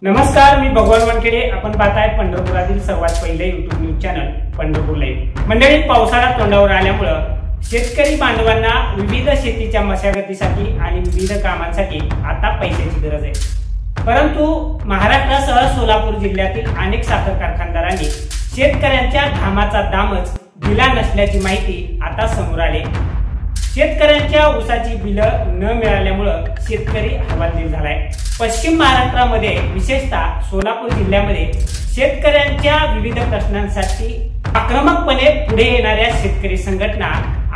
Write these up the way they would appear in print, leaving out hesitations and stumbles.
नमस्कार, मी भगवान वानखेडे. आपण पाहताय पंढरपुरातील सर्वात पहिले YouTube news channel Pandharpur live. मंडळी, पावसाळा तोंडावर आल्यामुळे शेतकरी बांधवांना विविध शेतीच्या मशागतीसाठी आणि विविध कामांसाठी आता पैशाची गरज आहे. परंतु महाराष्ट्रासह सोलापूर जिल्ह्यातील अनेक साखर कारखानदारांनी शेतकऱ्यांच्या घामाचा दामच दिला नसल्याची माहिती आता समोर आली. शेतकऱ्यांच्या ऊसाची बिलं न मिळाल्यामुळे शेतकरी हवालदिल झालाय. पश्चिम महाराष्ट्रामध्ये विशेषतः सोलापूर जिल्ह्यामध्ये शेतकऱ्यांच्या विविध प्रश्नांसाठी आक्रमकपणे पुढे येणाऱ्या शेतकरी संघटना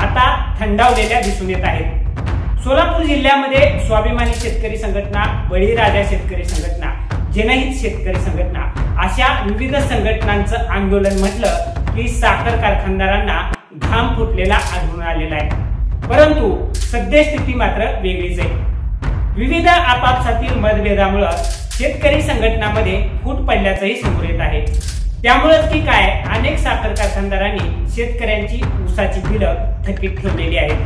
आता थंडावलेल्या दिसून येत आहेत. सोलापूर जिल्ह्यामध्ये स्वाभिमानी शेतकरी संघटना, बळीराजा शेतकरी संघटना, जनहित शेतकरी संघटना अशा विविध संघटनांचं आंदोलन म्हटलं की साखर कारखानदारांना घाम फुटलेला आढळून आलेला आहे. परंतु सद्यस्थिती मात्र वेगळीच आहे. विविध आपापसातील मतभेदामुळे शेतकरी संघटनांमध्ये फूट पडल्याचंही समोर येत आहे. त्यामुळेच की काय, अनेक साखर कारखानदारांनी शेतकऱ्यांची ऊसाची बिलं थकीत ठेवलेली आहेत.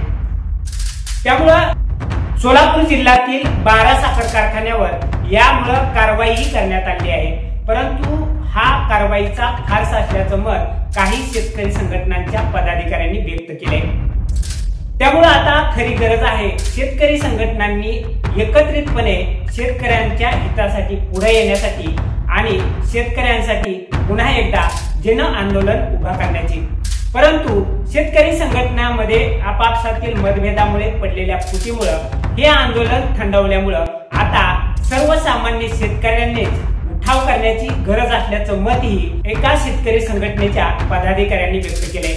त्यामुळं सोलापूर जिल्ह्यातील 12 साखर कारखान्यावर यामुळे कारवाई करण्यात आली आहे. परंतु हा कारवाईचा फारसा असल्याचं मत काही शेतकरी संघटनांच्या पदाधिकाऱ्यांनी व्यक्त केले. त्यामुळे आता खरी गरज आहे शेतकरी संघटनांनी एकत्रितपणे शेतकऱ्यांच्या हितासाठी पुढे येण्यासाठी आणि शेतकऱ्यांसाठी पुन्हा एकदा जन आंदोलन उभा करण्याची. परंतु शेतकरी संघटनांमध्ये आपापसातील मतभेदामुळे पडलेल्या फुटीमुळे हे आंदोलन थंडावल्यामुळे आता सर्वसामान्य शेतकऱ्यांनीच उठाव करण्याची गरज असल्याचं मतही एका शेतकरी संघटनेच्या पदाधिकाऱ्यांनी व्यक्त केले.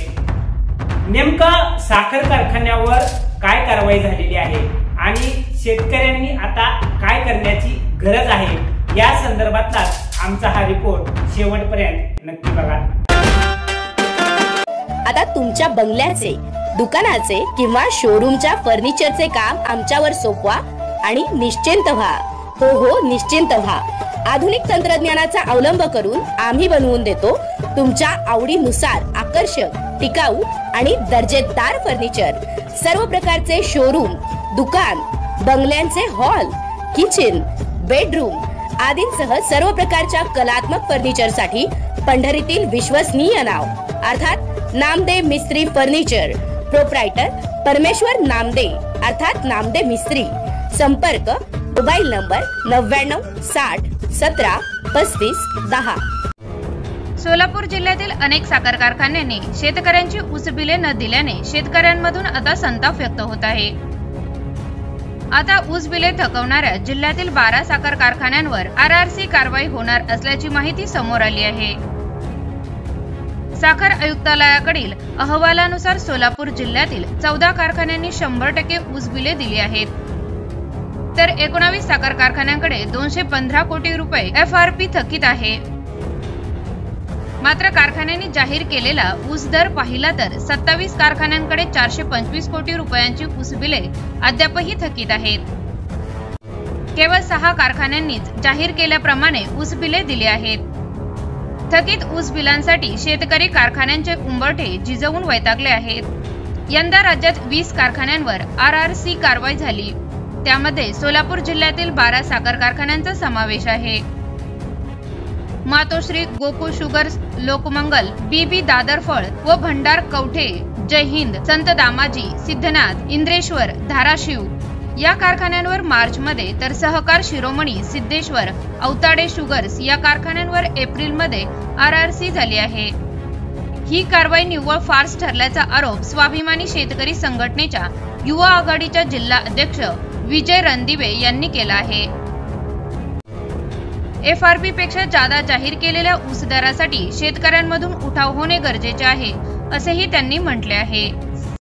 नेमका साखर कारखान्यावर काय कारवाई झालेली आहे आणि शेतकऱ्यांनी आता काय करण्याची गरज आहे या संदर्भातलाच आमचा हा रिपोर्ट शेवटपर्यंत नक्की बघा. आता तुमच्या बंगल्याचे, दुकानाचे किंवा शोरूमच्या फर्निचरचे काम आमच्यावर सोपवा आणि निश्चिंत व्हा. हो, निश्चिंत व्हा. आधुनिक तंत्रज्ञानाचा अवलंब करून आम्ही बनवून देतो तुमच्या आवडीनुसार आकर्षक, टिकाऊ आणि दर्जेदार फर्निचर. सर्व प्रकारचे शोरूम, दुकान, बंगल्यांचे हॉल, किचन, बेडरूम आदींसह सर्व प्रकारच्या कलात्मक फर्निचर साठी पंढरीतील विश्वसनीय नाव अर्थात नामदे मिस्त्री फर्निचर. प्रोप्रायटर परमेश्वर नामदे अर्थात नामदे मिस्त्री. संपर्क मोबाईल नंबर 99 60 17 35 10. सोलापूर जिल्ह्यातील अनेक साखर कारखान्यांनी शेतकऱ्यांची ऊस बिले न दिल्याने शेतकऱ्यांमधून आता संताप व्यक्त होत आहे. आता ऊस बिले थकवणाऱ्या जिल्ह्यातील 12 साखर कारखान्यांवर RRC कारवाई होणार असल्याची माहिती समोर आली आहे. साखर आयुक्तालयाकडील अहवालानुसार सोलापूर जिल्ह्यातील 14 कारखान्यांनी 100% ऊस बिले दिली आहेत. तर 19 साखर कारखान्यांकडे 215 कोटी रुपये FRP थकीत आहे. मात्र कारखान्यांनी जाहीर केलेला ऊस दर पाहिला तर 27 कारखान्यांकडे 425 कोटी रुपयांची ऊस बिले अद्यापही थकीत आहेत. केवळ 6 कारखान्यांनीच जाहीर केल्याप्रमाणे ऊस बिले दिली आहेत. थकीत ऊस बिलांसाठी शेतकरी कारखान्यांचे उंबरठे झिजवून वैतागले आहेत. यंदा राज्यात 20 कारखान्यांवर RRC कारवाई झाली. त्यामध्ये सोलापूर जिल्ह्यातील 12 साखर कारखान्यांचा समावेश आहे. मातोश्री, गोकुळ शुगर्स, लोकमंगल, BB दादरफळ व भंडार कवठे, जय हिंद, संत दामाजी, सिद्धनाथ, इंद्रेश्वर, धाराशिव या कारखान्यांवर मार्चमध्ये तर सहकार शिरोमणी, सिद्धेश्वर, अवताडे शुगर्स या कारखान्यांवर एप्रिलमध्ये RRC झाली आहे. ही कारवाई निव्वळ फार्स ठरल्याचा आरोप स्वाभिमानी शेतकरी संघटनेच्या युवा आघाडीच्या जिल्हा अध्यक्ष विजय रणदिवे यांनी केला आहे. FRP पेक्षा जादा जाहीर केलेल्या ऊस दरासाठी शेतकऱ्यांमधून उठाव होणे गरजेचे आहे असेही त्यांनी म्हटले आहे.